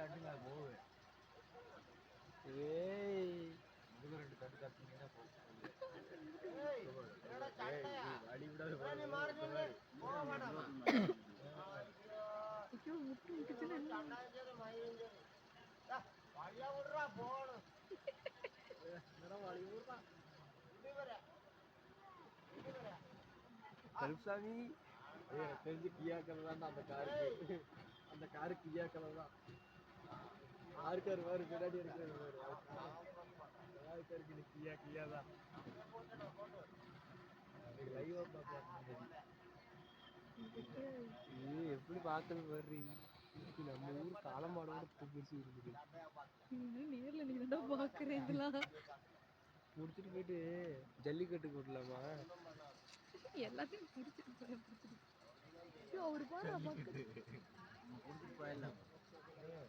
தட்டு நான் போவேன். ஏய் இதுக்கு 2 தட்டு தட்டினீங்கன்னா அடி விடாது கருப்சாமி தெரிஞ்சு கியா கலர் தான் அந்த காருக்கு. அந்த காரு கியா கலர் தான். ஆறுக்காரு வேறு பின்னாடி இருக்கிறது ஆறுக்காருக்கு கியா கியா தான். லைவா பார்க்கலாம். எப்படி பார்க்கறது பாரு. நம்ம ஊர் காலமாடோட புதுசு இருக்குது. நேர்ல நீ தான் பாக்குறேன். இதெல்லாம் முடிச்சுட்டு போயிட்டு ஜல்லிக்கட்டுக்கு விடலாமா? எல்லாத்தையும் பிடிச்சிட்டு அவரு பாரு போயிடலாம்.